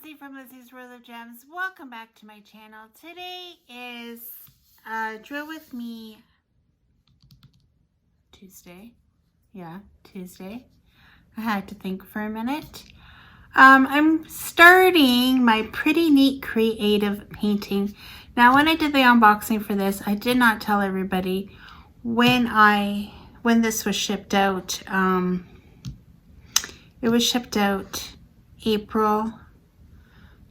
Lizzie from Lizzie's World of Gems. Welcome back to my channel. Today is Drill With Me Tuesday. Yeah, Tuesday. I had to think for a minute. I'm starting my pretty neat creative painting. Now, when I did the unboxing for this, I did not tell everybody when this was shipped out. It was shipped out April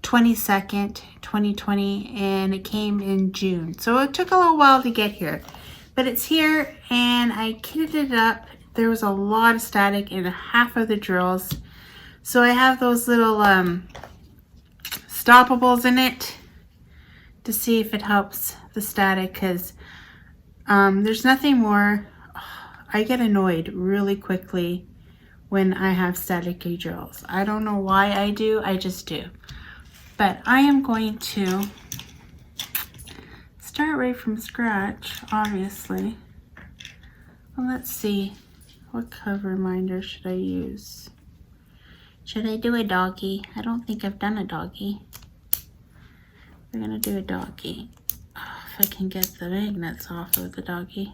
22nd, 2020, and it came in June. So it took a little while to get here, but it's here and I kitted it up. There was a lot of static in half of the drills. So I have those little stoppables in it to see if it helps the static, because there's nothing more. I get annoyed really quickly when I have staticky drills. I don't know why I do, I just do. But I am going to start right from scratch, obviously. Well, let's see, what cover reminder should I use? Should I do a doggy? I don't think I've done a doggy. We're gonna do a doggy. Oh, if I can get the magnets off of the doggy.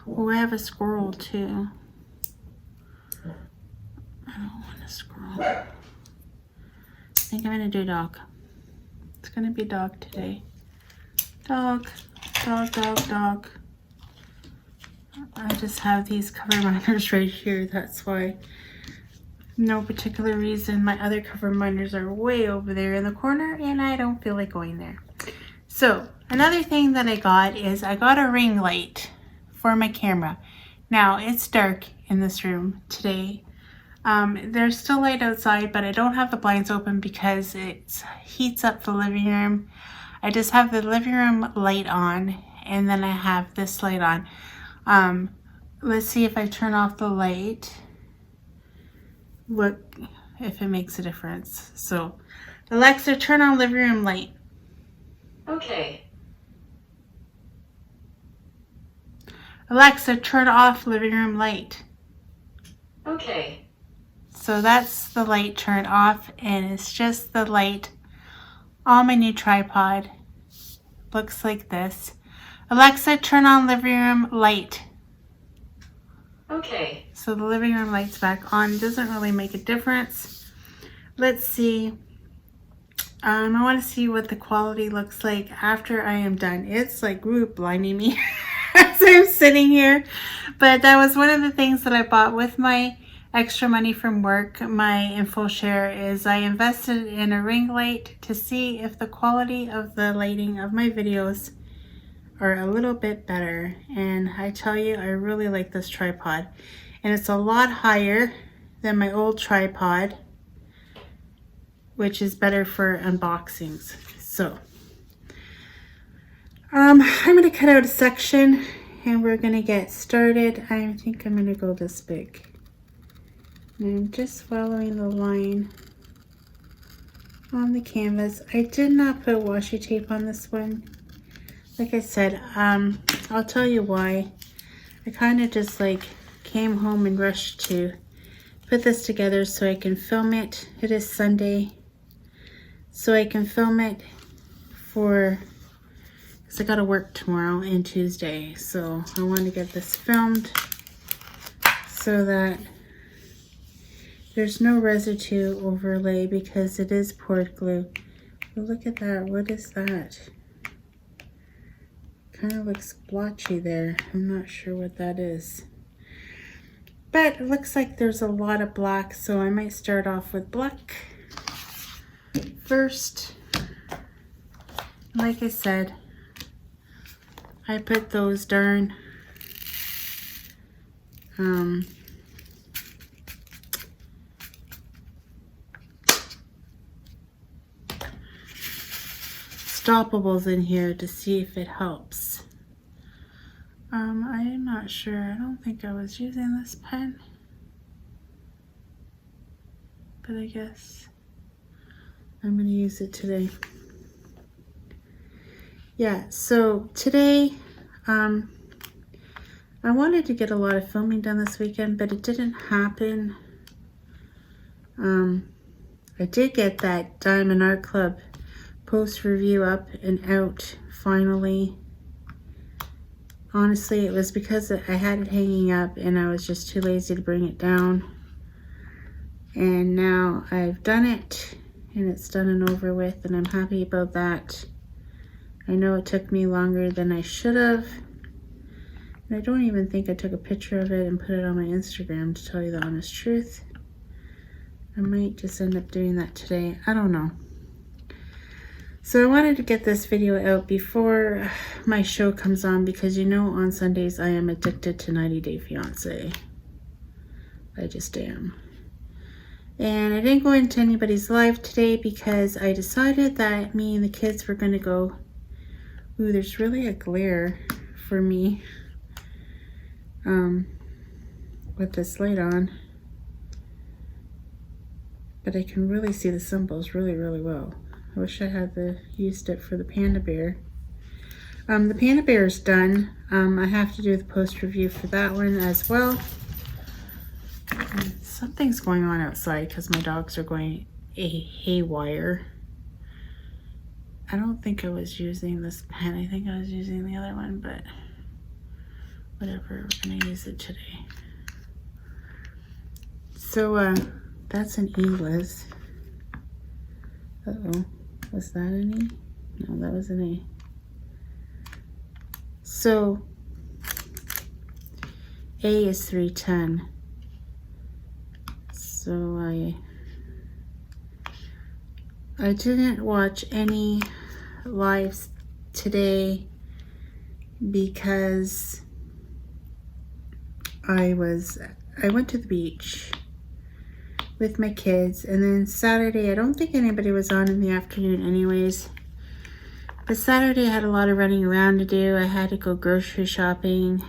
Oh, I have a squirrel too. I don't want a squirrel. I think I'm gonna do a dog. It's gonna be dog today. Dog, dog, dog, dog. I just have these cover reminders right here, that's why. No particular reason. My other cover reminders are way over there in the corner and I don't feel like going there. So another thing that I got is I got a ring light for my camera. Now it's dark in this room today. There's still light outside, but I don't have the blinds open because it heats up the living room. I just have the living room light on and then I have this light on. Let's see if I turn off the light. Look if it makes a difference. So, Alexa, turn on living room light. Okay. Alexa, turn off living room light. Okay. So that's the light turned off, and it's just the light on my new tripod. Looks like this. Alexa, turn on living room light. Okay. So the living room light's back on. Doesn't really make a difference. Let's see. I want to see what the quality looks like after I am done. It's like blinding me as I'm sitting here. But that was one of the things that I bought with my extra money from work. My info share is I invested in a ring light to see if the quality of the lighting of my videos are a little bit better. And I tell you, I really like this tripod. And it's a lot higher than my old tripod, which is better for unboxings. So I'm going to cut out a section and we're going to get started. I think I'm going to go this big. And I'm just following the line on the canvas. I did not put washi tape on this one. Like I said, I'll tell you why. I kind of just like came home and rushed to put this together so I can film it. It is Sunday. So I can film it because I got to work tomorrow and Tuesday. So I want to get this filmed so that there's no residue overlay because it is poured glue. But look at that. What is that? Kind of looks blotchy there. I'm not sure what that is. But it looks like there's a lot of black, so I might start off with black first. Like I said, I put those darn stoppables in here to see if it helps. I'm not sure. I don't think I was using this pen, but I guess I'm going to use it today. Yeah, so today I wanted to get a lot of filming done this weekend, but it didn't happen. I did get that Diamond Art Club post review up and out finally. Honestly, it was because I had it hanging up and I was just too lazy to bring it down. And now I've done it and it's done and over with, and I'm happy about that. I know it took me longer than I should have. And I don't even think I took a picture of it and put it on my Instagram, to tell you the honest truth. I might just end up doing that today. I don't know. So I wanted to get this video out before my show comes on, because you know on Sundays I am addicted to 90 Day Fiance. I just am. And I didn't go into anybody's live today because I decided that me and the kids were going to go. Ooh, there's really a glare for me with this light on. But I can really see the symbols really, really well. I wish I had used it for the panda bear. The panda bear is done. I have to do the post review for that one as well. Something's going on outside because my dogs are going haywire. I don't think I was using this pen. I think I was using the other one, but whatever. We're going to use it today. So, that's an English. Uh-oh. Was that an E? No, that was an A. So, A is 310. So I didn't watch any lives today because I went to the beach with my kids, and then Saturday I don't think anybody was on in the afternoon anyways, but Saturday I had a lot of running around to do. I had to go grocery shopping,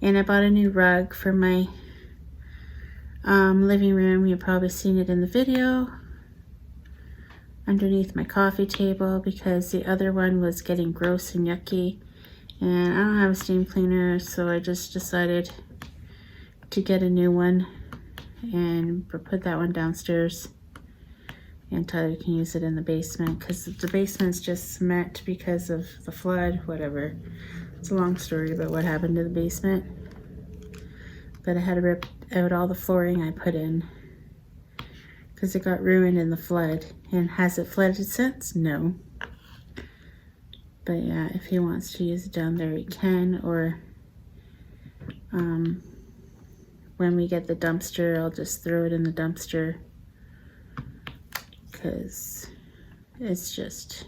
and I bought a new rug for my living room. You've probably seen it in the video, underneath my coffee table, because the other one was getting gross and yucky, and I don't have a steam cleaner, so I just decided to get a new one and put that one downstairs, and Tyler can use it in the basement because the basement's just cement because of the flood. Whatever, it's a long story about what happened to the basement, but I had to rip out all the flooring I put in because it got ruined in the flood. And has it flooded since? No. But yeah, if he wants to use it down there, he can, or when we get the dumpster, I'll just throw it in the dumpster, because it's just,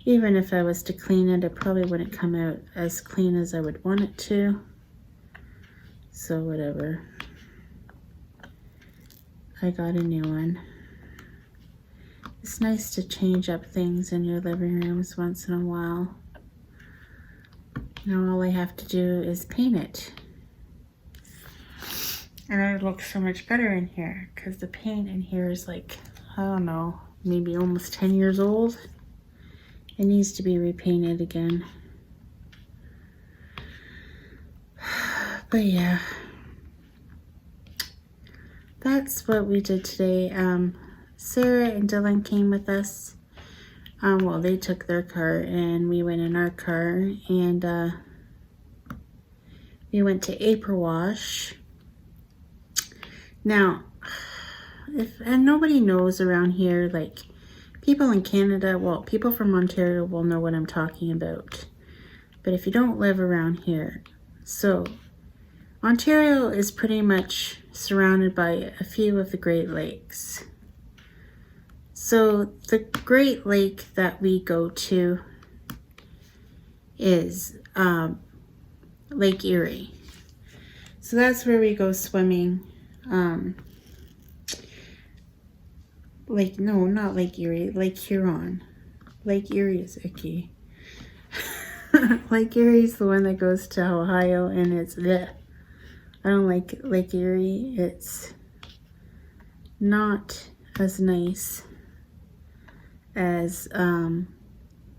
even if I was to clean it, it probably wouldn't come out as clean as I would want it to. So whatever. I got a new one. It's nice to change up things in your living rooms once in a while. Now all I have to do is paint it. And it looks so much better in here because the paint in here is like, I don't know, maybe almost 10 years old. It needs to be repainted again. But yeah, that's what we did today. Sarah and Dylan came with us. Well, they took their car and we went in our car, and we went to April Wash. Now, and nobody knows around here, like people in Canada, well, people from Ontario will know what I'm talking about. But if you don't live around here, so Ontario is pretty much surrounded by a few of the Great Lakes. So the Great Lake that we go to is Lake Erie. So that's where we go swimming. Not Lake Erie, Lake Huron. Lake Erie is icky. Lake Erie is the one that goes to Ohio, and it's bleh. I don't like Lake Erie. It's not as nice as the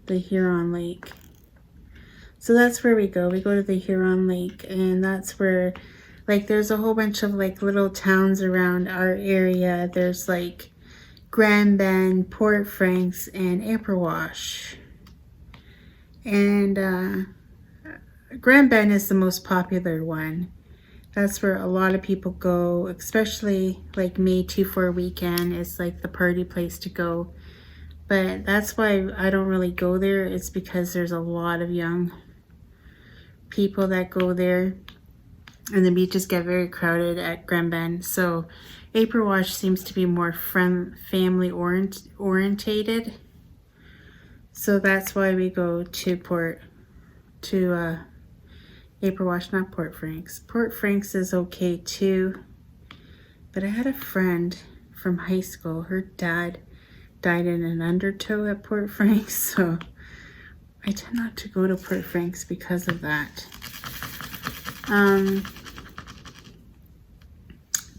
Huron Lake. So that's where we go. We go to the Huron Lake, and that's where Like there's a whole bunch of like little towns around our area. There's like Grand Bend, Port Franks, and Apperwash. And Grand Bend is the most popular one. That's where a lot of people go, especially like May 2-4 weekend. It's like the party place to go. But that's why I don't really go there. It's because there's a lot of young people that go there. And the beaches get very crowded at Grand Bend. So Apperwash seems to be more family orientated. So that's why we go to Apperwash, not Port Franks. Port Franks is okay too. But I had a friend from high school. Her dad died in an undertow at Port Franks. So I tend not to go to Port Franks because of that.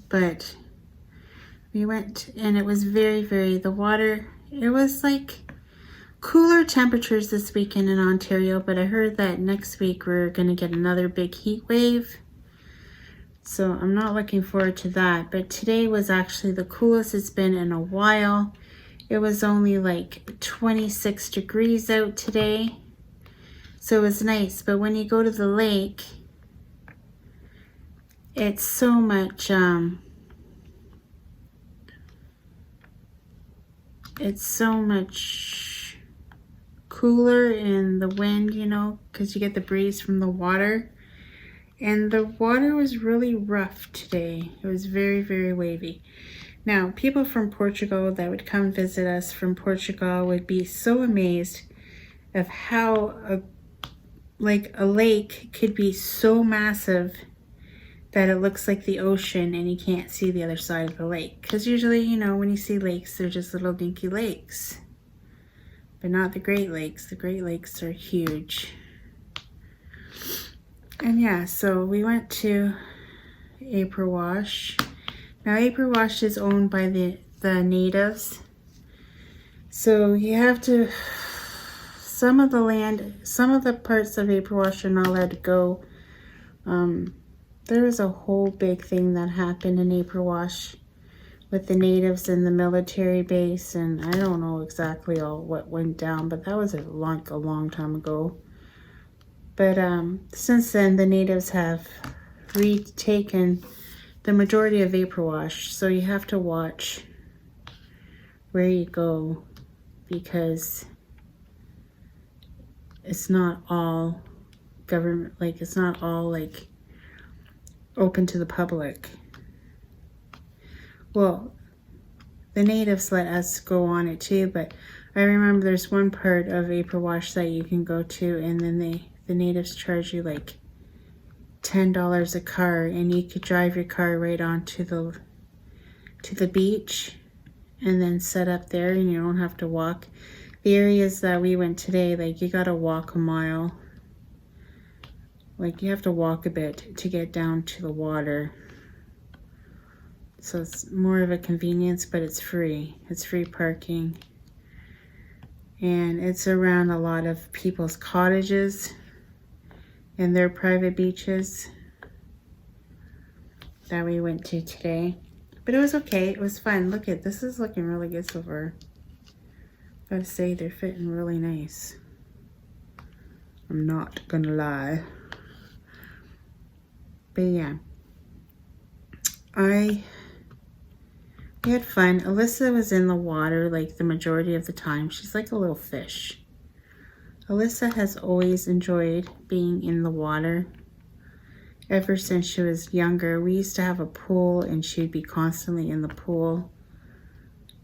But we went and it was the water, it was like cooler temperatures this weekend in Ontario, but I heard that next week we're going to get another big heat wave. So I'm not looking forward to that. But today was actually the coolest it's been in a while. It was only like 26 degrees out today. So it was nice. But when you go to the lake, it's so much, cooler in the wind, you know, because you get the breeze from the water. And the water was really rough today. It was very wavy. Now, people from Portugal that would come visit us from Portugal would be so amazed of how a lake could be so massive that it looks like the ocean and you can't see the other side of the lake. Because usually, you know, when you see lakes, they're just little dinky lakes. But not the Great Lakes. The Great Lakes are huge. And yeah, so we went to Apperwash. Now, Apperwash is owned by the natives. So you have to, some of the parts of Apperwash are not allowed to go. There was a whole big thing that happened in Apperwash with the natives and the military base, and I don't know exactly all what went down, but that was a long time ago. But since then, the natives have retaken the majority of Apperwash, so you have to watch where you go because it's not all government, like it's not all like open to the public. Well, the natives let us go on it too, but I remember there's one part of Apperwash that you can go to, and then the natives charge you like $10 a car, and you could drive your car right onto the beach and then set up there, and you don't have to walk. The areas that we went today, like you gotta walk a mile. Like you have to walk a bit to get down to the water. So it's more of a convenience, but it's free. It's free parking. And it's around a lot of people's cottages and their private beaches that we went to today. But it was okay. It was fun. Look at this, is looking really good so far. Gotta say, they're fitting really nice. I'm not gonna lie. But yeah, we had fun. Alyssa was in the water like the majority of the time. She's like a little fish. Alyssa has always enjoyed being in the water. Ever since she was younger, we used to have a pool and she'd be constantly in the pool.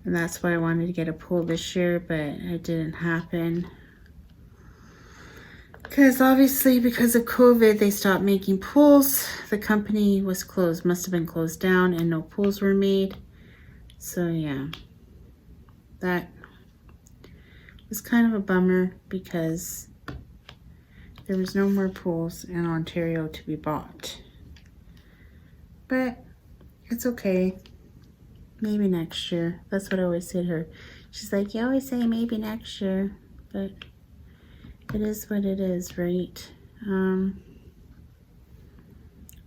And that's why I wanted to get a pool this year, but it didn't happen. Because obviously, because of COVID, they stopped making pools. The company was closed, must have been closed down, and no pools were made. So yeah, that was kind of a bummer because there was no more pools in Ontario to be bought. But it's okay. Maybe next year. That's what I always say to her. She's like, you always say maybe next year, but it is what it is, right?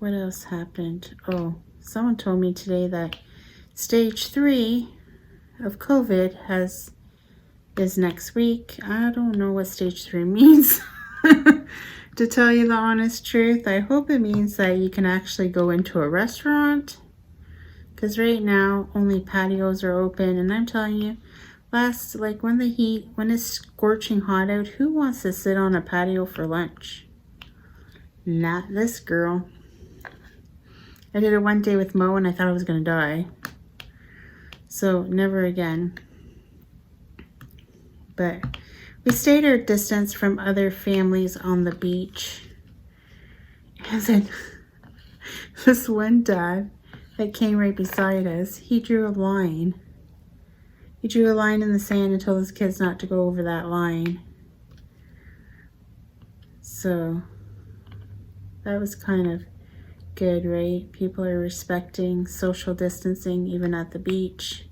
what else happened? Oh, someone told me today that stage 3 of COVID is next week. I don't know what stage 3 means. To tell you the honest truth, I hope it means that you can actually go into a restaurant. Because right now, only patios are open. And I'm telling you, when it's scorching hot out, who wants to sit on a patio for lunch? Not this girl. I did it one day with Mo and I thought I was going to die. So, never again. But we stayed our distance from other families on the beach. And then this one dad that came right beside us, he drew a line. He drew a line in the sand and told his kids not to go over that line. So, that was kind of good, right? People are respecting social distancing even at the beach.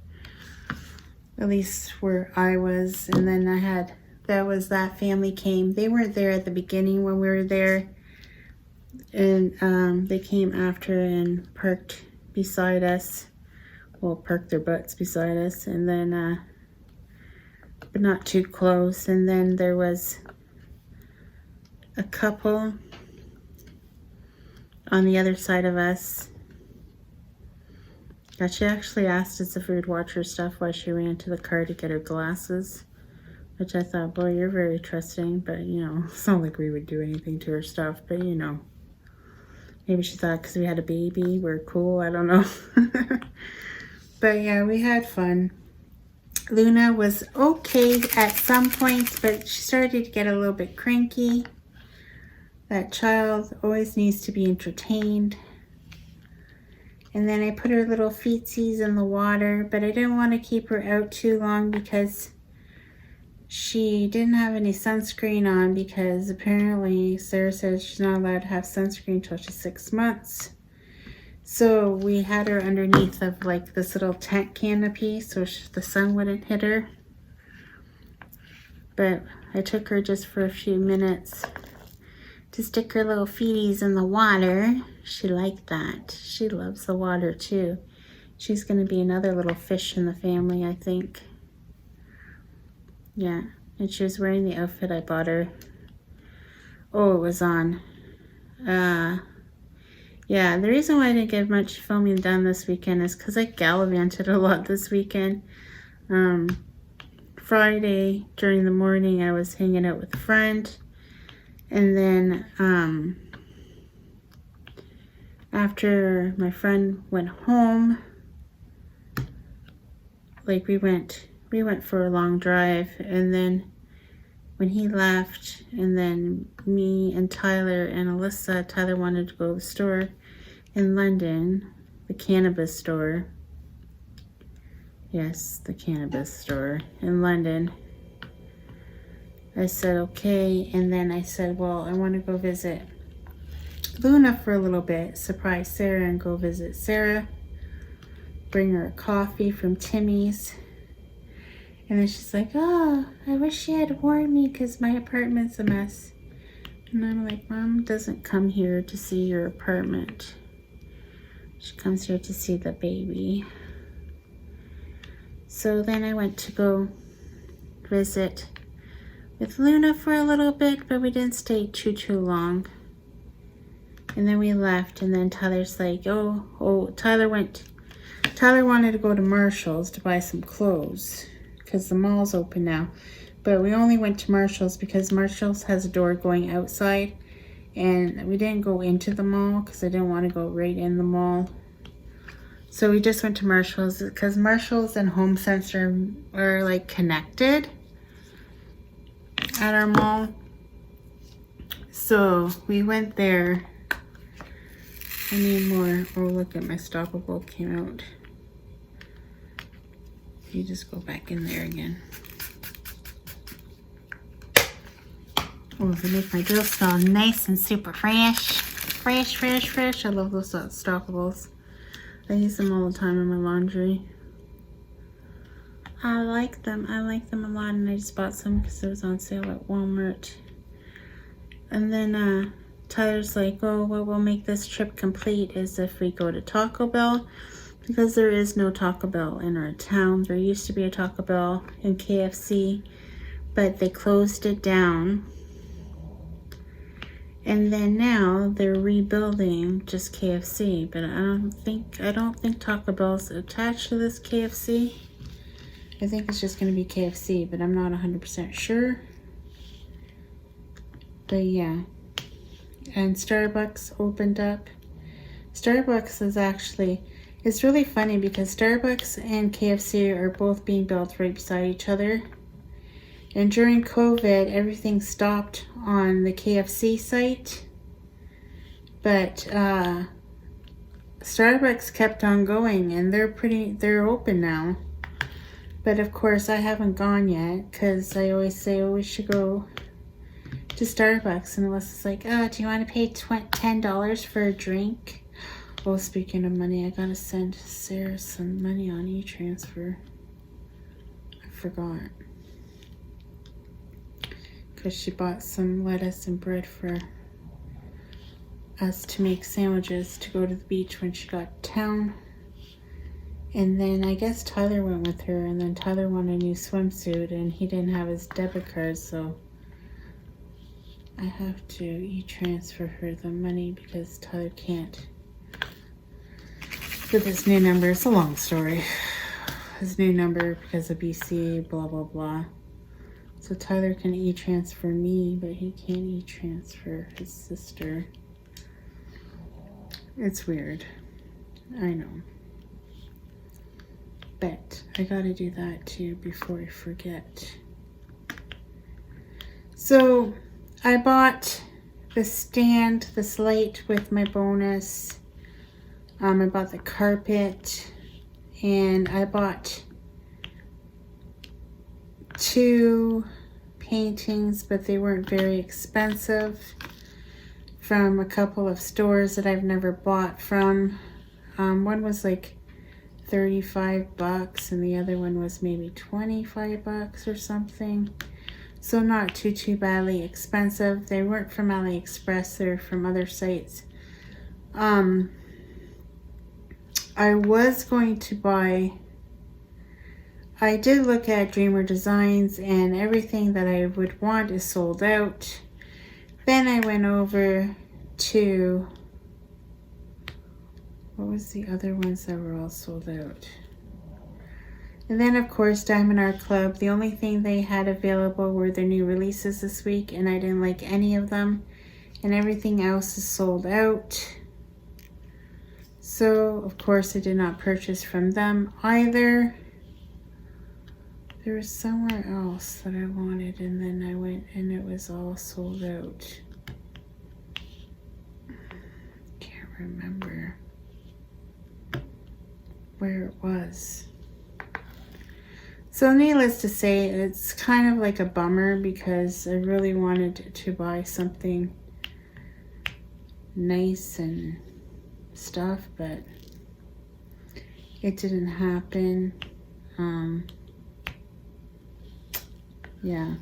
At least where I was. And then that family came. They weren't there at the beginning when we were there. And they came after and parked beside us. Well, parked their butts beside us. And then, but not too close. And then there was a couple on the other side of us. Yeah, she actually asked us if we would watch her stuff while she ran to the car to get her glasses. Which I thought, boy, you're very trusting. But, you know, it's not like we would do anything to her stuff. But, you know, maybe she thought because we had a baby, we're cool. I don't know. But, yeah, we had fun. Luna was okay at some points, but she started to get a little bit cranky. That child always needs to be entertained. And then I put her little feetsies in the water, but I didn't want to keep her out too long because she didn't have any sunscreen on, because apparently Sarah says she's not allowed to have sunscreen until she's 6 months. So we had her underneath of like this little tent canopy so the sun wouldn't hit her. But I took her just for a few minutes to stick her little feeties in the water. She liked that. She loves the water too. She's going to be another little fish in the family, I think. Yeah, and she was wearing the outfit I bought her. Oh, it was on. Yeah, the reason why I didn't get much filming done this weekend is because I gallivanted a lot this weekend. Friday, during the morning, I was hanging out with a friend. And then, after my friend went home, like we went for a long drive, and then when he left, and then me and Tyler and Alyssa, Tyler wanted to go to the store in London, the cannabis store. Yes, the cannabis store in London. I said, okay, and then I said, well, I want to go visit Luna for a little bit, surprise Sarah and go visit Sarah, bring her a coffee from Timmy's. And then she's like, oh, I wish she had warned me because my apartment's a mess. And I'm like, Mom doesn't come here to see your apartment. She comes here to see the baby. So then I went to go visit with Luna for a little bit, but we didn't stay too long. And then we left, and then Tyler's like, Tyler wanted to go to Marshall's to buy some clothes because the mall's open now. But we only went to Marshall's because Marshall's has a door going outside, and we didn't go into the mall because I didn't want to go right in the mall. So we just went to Marshall's because Marshall's and Home Center are like connected at our mall. So we went there. I need more. Oh, look at my stopper bulb came out. You just go back in there again. Oh, they make my drill smell nice and super fresh. Fresh, fresh, fresh. I love those stoppables. I use them all the time in my laundry. I like them. I like them a lot, and I just bought some because it was on sale at Walmart. And then Tyler's like, oh, what will make this trip complete is if we go to Taco Bell, because there is no Taco Bell in our town. There used to be a Taco Bell and KFC, but they closed it down. And then now they're rebuilding just KFC, but I don't think Taco Bell's attached to this KFC. I think it's just going to be KFC, but I'm not 100% sure. But yeah. And Starbucks opened up. Starbucks is actually, it's really funny because Starbucks and KFC are both being built right beside each other. And during COVID, everything stopped on the KFC site. But Starbucks kept on going, and they're open now. But of course, I haven't gone yet because I always say, oh, we should go to Starbucks. And Alyssa's like, oh, do you want to pay $10 for a drink? Oh, speaking of money, I gotta send Sarah some money on e-transfer. I forgot. Because she bought some lettuce and bread for us to make sandwiches to go to the beach when she got to town. And then I guess Tyler went with her, and then Tyler wanted a new swimsuit and he didn't have his debit card, so I have to e-transfer her the money because Tyler can't. With his new number, it's a long story. His new number because of BC, blah, blah, blah. So Tyler can e-transfer me, but he can't e-transfer his sister. It's weird. I know. But I gotta do that too before I forget. So I bought the stand, the slate with my bonus. I bought the carpet, and I bought 2 paintings, but they weren't very expensive, from a couple of stores that I've never bought from. One was like $35 and the other one was maybe $25 or something. So not too badly expensive. They weren't from AliExpress, they're from other sites. I was going to buy, I did look at Dreamer Designs and everything that I would want is sold out. Then I went over to, what was the other ones that were all sold out? And then of course Diamond Art Club, the only thing they had available were their new releases this week, and I didn't like any of them, and everything else is sold out. So of course I did not purchase from them either. There was somewhere else that I wanted, and then I went and it was all sold out. Can't remember where it was. So needless to say, it's kind of like a bummer because I really wanted to buy something nice and stuff, but it didn't happen. Yeah.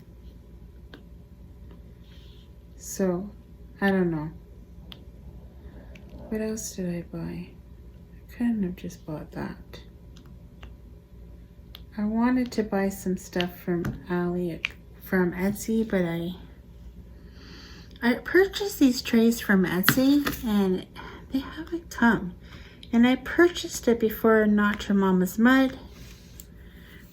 So, I don't know. What else did I buy? I couldn't have just bought that. I wanted to buy some stuff from Etsy, but I purchased these trays from Etsy and they haven't come. And I purchased it before Not Your Mama's Mud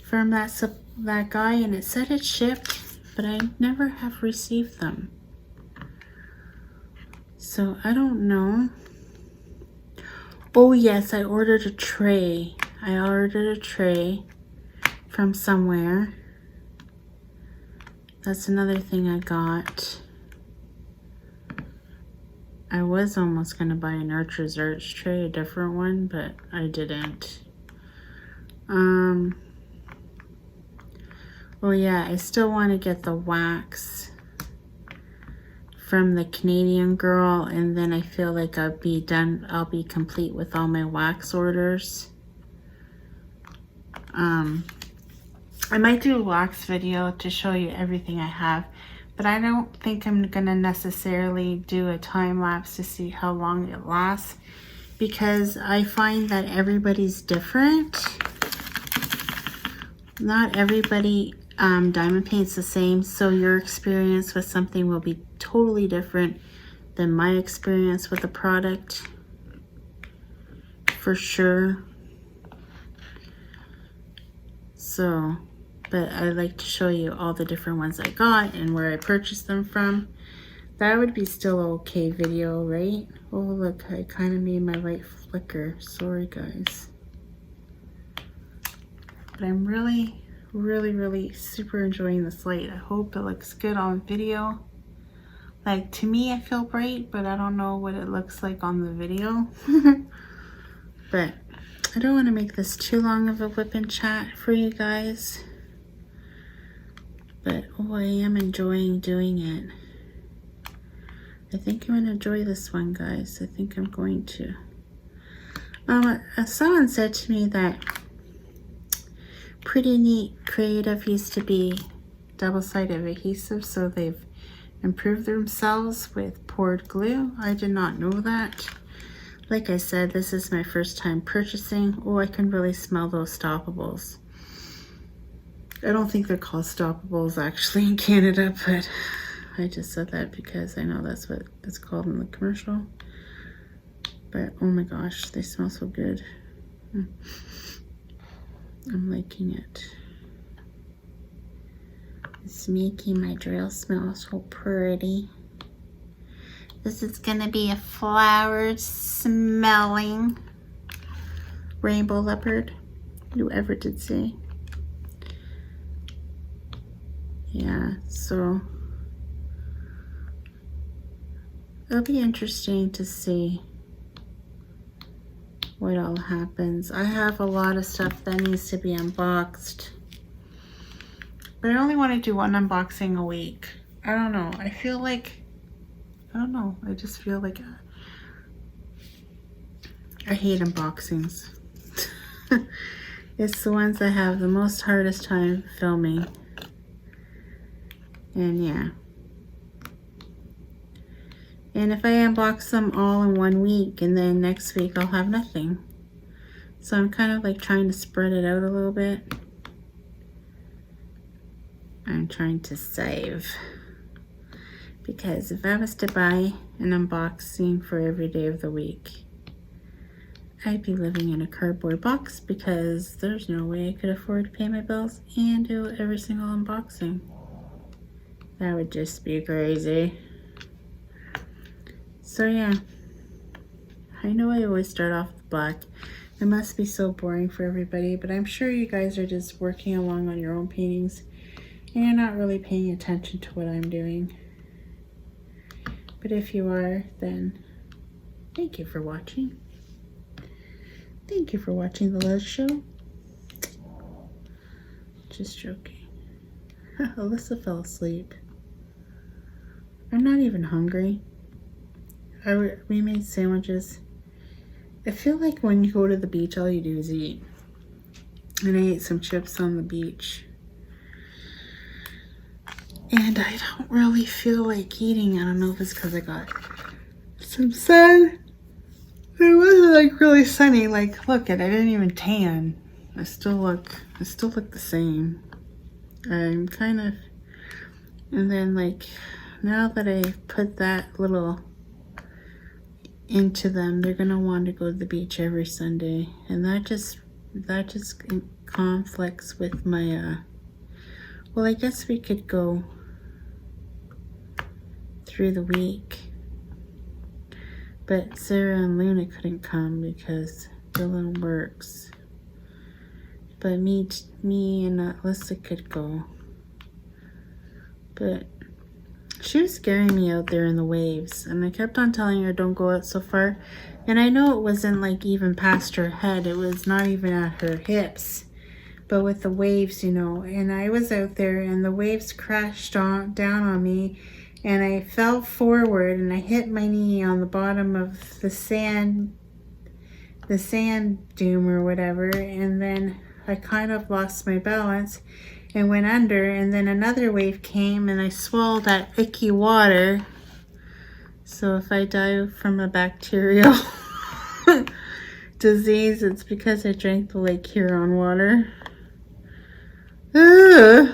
from that guy, and it said it shipped, but I never have received them. So I don't know. Oh yes, I ordered a tray. I ordered a tray from somewhere. That's another thing I got. I was almost going to buy a Nurture's Arch tray, a different one, but I didn't. Oh yeah, I still want to get the wax from the Canadian girl, and then I feel like I'll be complete with all my wax orders. I might do a wax video to show you everything I have, But I don't think I'm gonna necessarily do a time lapse to see how long it lasts, because I find that everybody's different. Not everybody diamond paints the same, so your experience with something will be totally different than my experience with the product, for sure. So, but I like to show you all the different ones I got and where I purchased them from. That would be still an okay video, right? Oh look, I kind of made my light flicker. Sorry guys. But I'm really super enjoying this light. I hope it looks good on video. Like, to me I feel bright, but I don't know what it looks like on the video. But I don't want to make this too long of a whip and chat for you guys. But oh, I am enjoying doing it. I think I'm going to enjoy this one, guys. I think I'm going to. Someone said to me that Pretty Neat Creative used to be double-sided adhesive, so they've improved themselves with poured glue. I did not know that. Like I said, this is my first time purchasing. Oh, I can really smell those stoppables. I don't think they're called stoppables actually in Canada, but I just said that because I know that's what it's called in the commercial. But oh my gosh, they smell so good. I'm liking it. It's making my drill smell so pretty. This is gonna be a flower smelling rainbow leopard. Whoever did say. Yeah, so it'll be interesting to see what all happens. I have a lot of stuff that needs to be unboxed, but I only want to do one unboxing a week. I don't know. I feel like, I don't know. I just feel like I hate unboxings. It's the ones I have the most hardest time filming. And yeah. And if I unbox them all in 1 week and then next week I'll have nothing. So I'm kind of like trying to spread it out a little bit. I'm trying to save. Because if I was to buy an unboxing for every day of the week, I'd be living in a cardboard box, because there's no way I could afford to pay my bills and do every single unboxing. That would just be crazy. So yeah, I know I always start off with black. It must be so boring for everybody, but I'm sure you guys are just working along on your own paintings and you're not really paying attention to what I'm doing. But if you are, then thank you for watching. Thank you for watching the Liz Show. Just joking. Alyssa fell asleep. I'm not even hungry. We made sandwiches. I feel like when you go to the beach, all you do is eat. And I ate some chips on the beach. And I don't really feel like eating. I don't know if it's because I got some sun. It wasn't like really sunny. Like, look at it, I didn't even tan. I still look the same. I'm kind of, and then like, now that I put that little into them, they're gonna want to go to the beach every Sunday, and that just conflicts with my well, I guess we could go through the week, but Sarah and Luna couldn't come because Dylan works, but me and Alyssa could go. But she was scaring me out there in the waves, and I kept on telling her don't go out so far, and I know it wasn't like even past her head, it was not even at her hips, but with the waves, you know. And I was out there and the waves crashed down on me, and I fell forward and I hit my knee on the bottom of the sand dune or whatever, and then I kind of lost my balance it went under, and then another wave came and I swallowed that icky water. So if I die from a bacterial disease, it's because I drank the Lake Huron water. Ugh.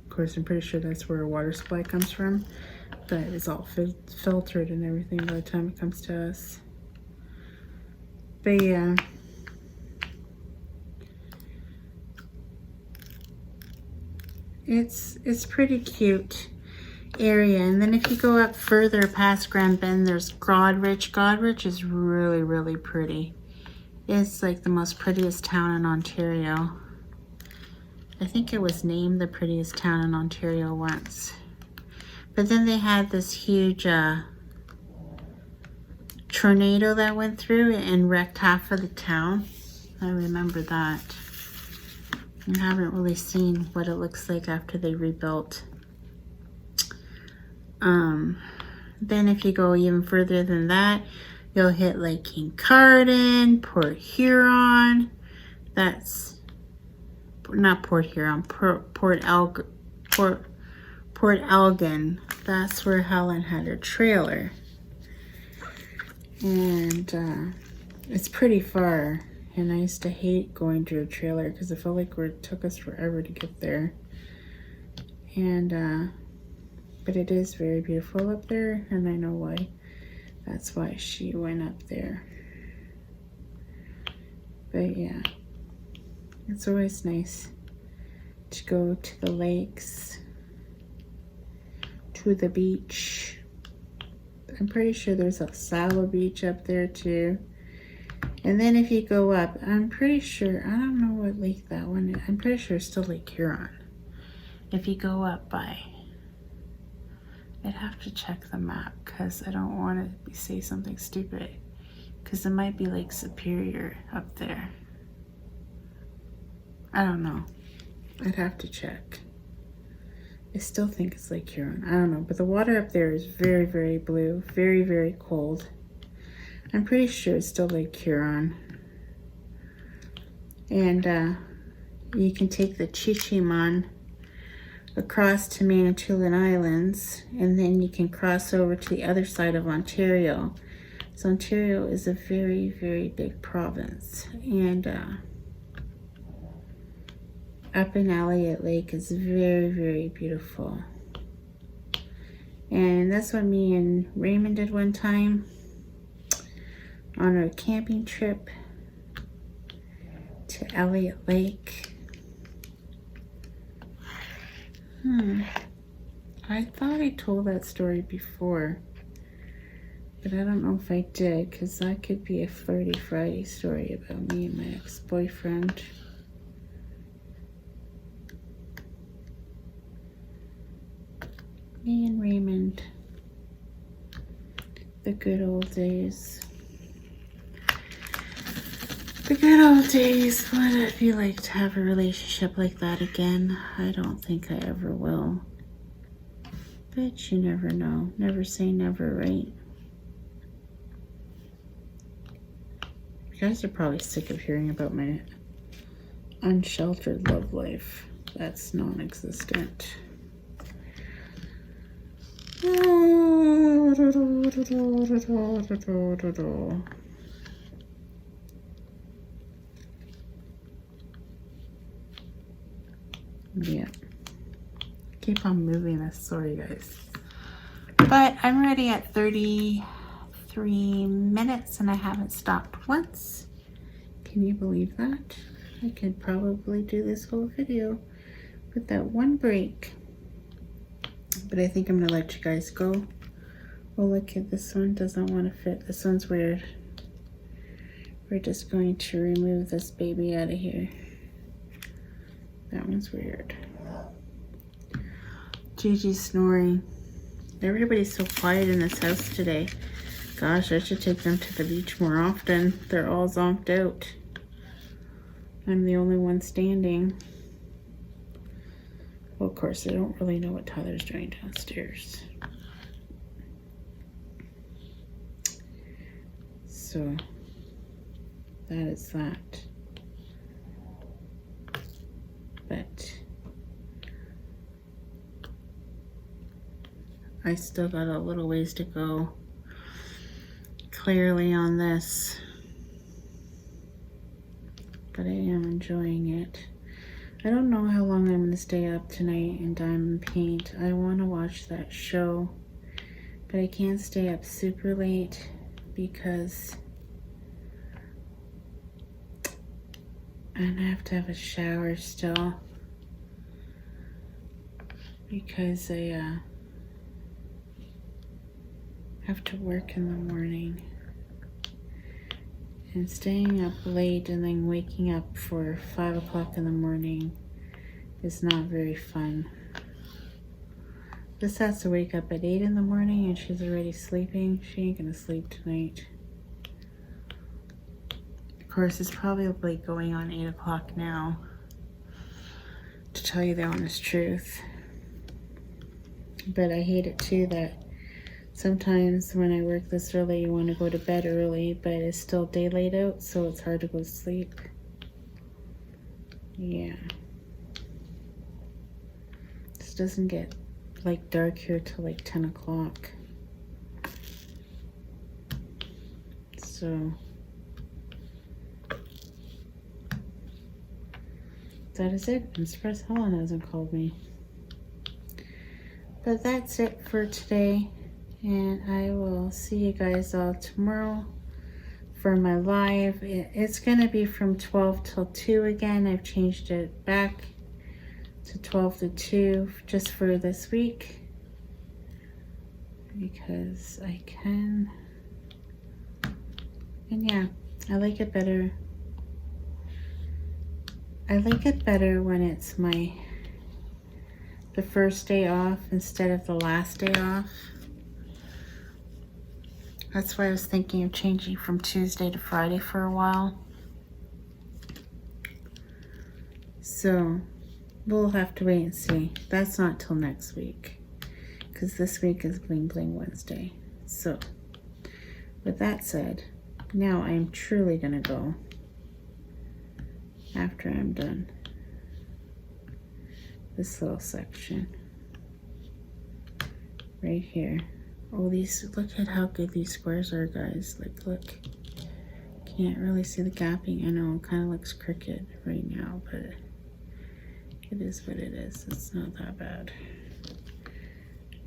Of course, I'm pretty sure that's where our water supply comes from, but it's all filtered and everything by the time it comes to us. But yeah. It's pretty cute area. And then if you go up further past Grand Bend, there's Godrich. Godrich is really, really pretty. It's like the most prettiest town in Ontario. I think it was named the prettiest town in Ontario once. But then they had this huge tornado that went through and wrecked half of the town. I remember that. I haven't really seen what it looks like after they rebuilt. Then if you go even further than that, you'll hit Lake Kincardine, Port Huron. That's not Port Huron, Port Elgin. That's where Helen had her trailer. And it's pretty far. And I used to hate going to a trailer because it felt like it took us forever to get there. And but it is very beautiful up there, and I know why. That's why she went up there. But yeah, it's always nice to go to the lakes, to the beach. I'm pretty sure there's a Salo Beach up there too. And then if you go up, I'm pretty sure, I don't know what lake that one is. I'm pretty sure it's still Lake Huron. If you go up by, I'd have to check the map because I don't want to say something stupid. Because it might be Lake Superior up there. I don't know. I'd have to check. I still think it's Lake Huron. I don't know. But the water up there is very, very blue. Very, very cold. I'm pretty sure it's still Lake Huron. And you can take the Chichiman across to Manitoulin Islands, and then you can cross over to the other side of Ontario. So Ontario is a very, very big province. And up in Elliott Lake is very, very beautiful. And that's what me and Raymond did one time on our camping trip to Elliott Lake. I thought I told that story before, but I don't know if I did, because that could be a Flirty Friday story about me and my ex-boyfriend. Me and Raymond. The good old days. The good old days. What would it be like to have a relationship like that again? I don't think I ever will. But you never know. Never say never, right? You guys are probably sick of hearing about my unsheltered love life. That's non-existent. Yeah. Keep on moving this. Sorry, guys. But I'm already at 33 minutes and I haven't stopped once. Can you believe that? I could probably do this whole video with that one break. But I think I'm going to let you guys go. Oh, look at this one. Doesn't want to fit. This one's weird. We're just going to remove this baby out of here. That one's weird. Gigi's snoring. Everybody's so quiet in this house today. Gosh, I should take them to the beach more often. They're all zonked out. I'm the only one standing. Well, of course, I don't really know what Tyler's doing downstairs. So, that is that. I still got a little ways to go clearly on this, but I am enjoying it. I don't know how long I'm going to stay up tonight in diamond paint. I want to watch that show, but I can't stay up super late because I have to have a shower still, because I have to work in the morning. And staying up late and then waking up for 5 o'clock in the morning is not very fun. This has to wake up at 8 in the morning and she's already sleeping. She ain't gonna sleep tonight. Of course, it's probably going on 8 o'clock now, to tell you the honest truth. But I hate it too that sometimes when I work this early, you want to go to bed early, but it's still daylight out, so it's hard to go to sleep. Yeah. This doesn't get like dark here till like 10 o'clock. So that is it. I'm surprised Helen hasn't called me. But that's it for today. And I will see you guys all tomorrow for my live. It's going to be from 12 till 2 again. I've changed it back to 12 to 2 just for this week, because I can. And yeah, I like it better. I like it better when it's the first day off instead of the last day off. That's why I was thinking of changing from Tuesday to Friday for a while. So we'll have to wait and see. That's not till next week, because this week is Bling Bling Wednesday. So with that said, now I'm truly gonna go after I'm done this little section right here. Oh, look at how good these squares are, guys. Like, look. Can't really see the gapping. I know it kind of looks crooked right now, but it is what it is. It's not that bad.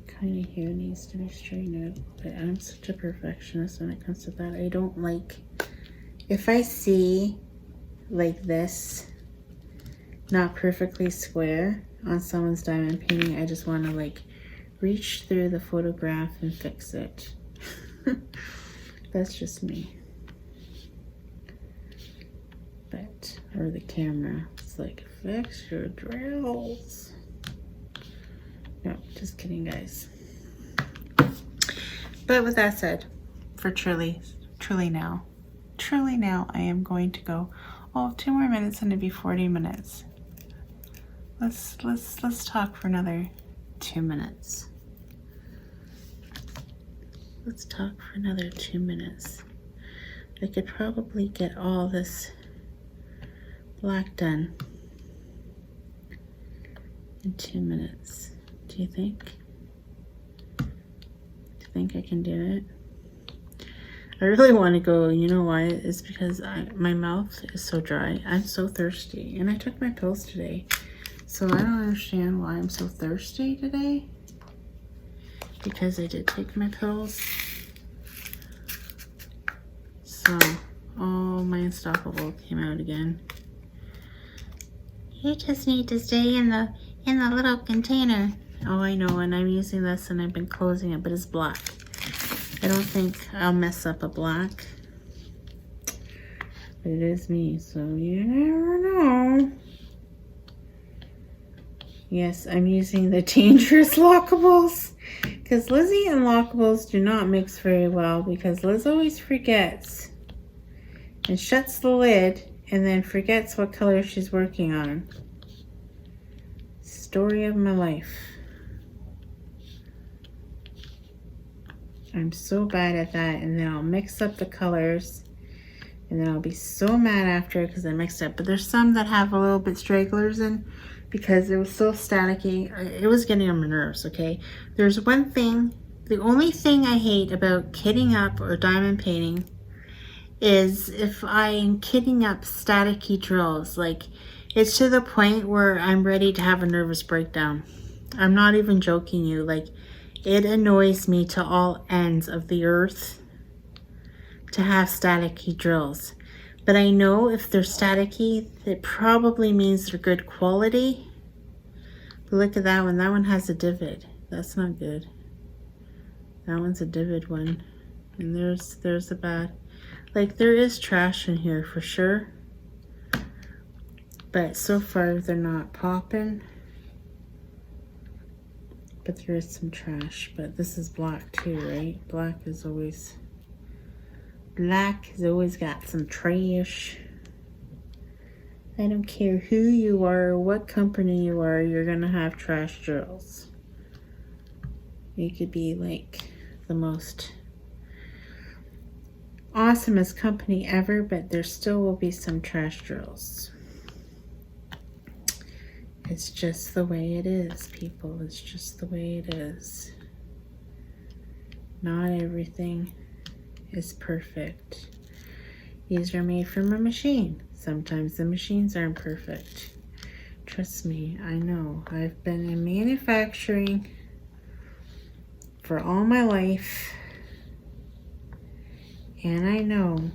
Kind of here needs to be straightened out, but I'm such a perfectionist when it comes to that. I don't like, if I see like this not perfectly square on someone's diamond painting, I just want to like reach through the photograph and fix it. That's just me. But, or the camera. It's like, fix your drills. No, just kidding, guys. But with that said, for truly now, I am going to go. Oh, 2 more minutes and it'll be 40 minutes. Let's talk for another 2 minutes. Let's talk for another 2 minutes. I could probably get all this black done in 2 minutes. Do you think? Do you think I can do it? I really want to go. You know why? It's because my mouth is so dry. I'm so thirsty. And I took my pills today. So I don't understand why I'm so thirsty today. Because I did take my pills. So, oh, my Unstoppable came out again. You just need to stay in the little container. Oh, I know, and I'm using this and I've been closing it, but it's black. I don't think I'll mess up a black. But it is me, so you never know. Yes, I'm using the dangerous lockables. Because Lizzie and lockables do not mix very well, because Liz always forgets and shuts the lid and then forgets what color she's working on. Story of my life. I'm so bad at that, and then I'll mix up the colors and then I'll be so mad after because I mixed up. But there's some that have a little bit stragglers in because it was so staticky. It was getting on my nerves, okay? There's one thing, the only thing I hate about kitting up or diamond painting is if I'm kitting up staticky drills. Like, it's to the point where I'm ready to have a nervous breakdown. I'm not even joking you. Like, it annoys me to all ends of the earth to have staticky drills. But I know if they're staticky, it probably means they're good quality. But look at that one. That one has a divot. That's not good. That one's a divot one. And there's the bad. Like, there is trash in here for sure. But so far, they're not popping. But there is some trash. But this is black too, right? Black has always got some trash. I don't care who you are or what company you are, you're gonna have trash drills. You could be like the most awesomest company ever, but there still will be some trash drills. It's just the way it is, people. It's just the way it is. Not everything is perfect. These are made from a machine. Sometimes the machines aren't perfect. Trust me, I know. I've been in manufacturing for all my life, and I know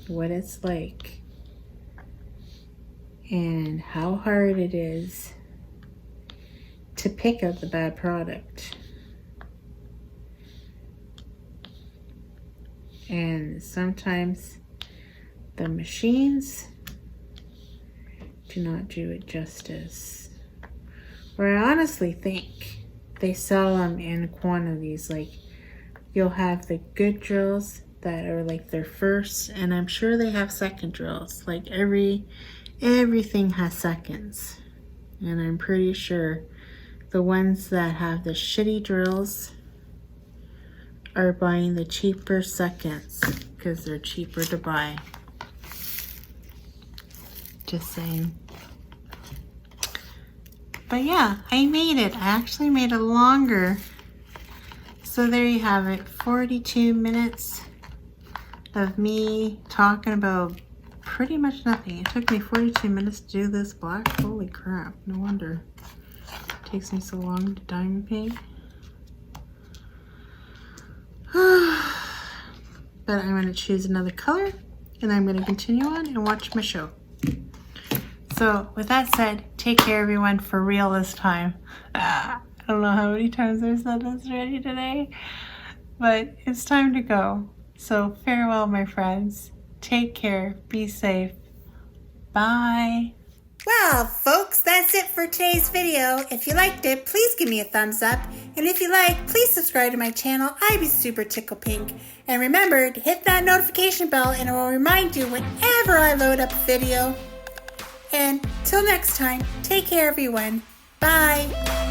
what it's like and how hard it is to pick up the bad product. And sometimes the machines do not do it justice. Or I honestly think they sell them in quantities. Like, you'll have the good drills that are like their first, and I'm sure they have second drills. Like, everything has seconds. And I'm pretty sure the ones that have the shitty drills are buying the cheaper seconds because they're cheaper to buy. Just saying. But yeah, I made it. I actually made it longer. So there you have it. 42 minutes of me talking about pretty much nothing. It took me 42 minutes to do this black. Holy crap. No wonder it takes me so long to diamond paint. But I'm going to choose another color and I'm going to continue on and watch my show. So with that said, take care everyone, for real this time. I don't know how many times I've said this already today, but it's time to go. So farewell, my friends. Take care. Be safe. Bye. Well, folks, that's it for today's video. If you liked it, please give me a thumbs up. And if you like, please subscribe to my channel. I'd be super tickle pink. And remember to hit that notification bell and it will remind you whenever I load up a video. And till next time, take care everyone. Bye.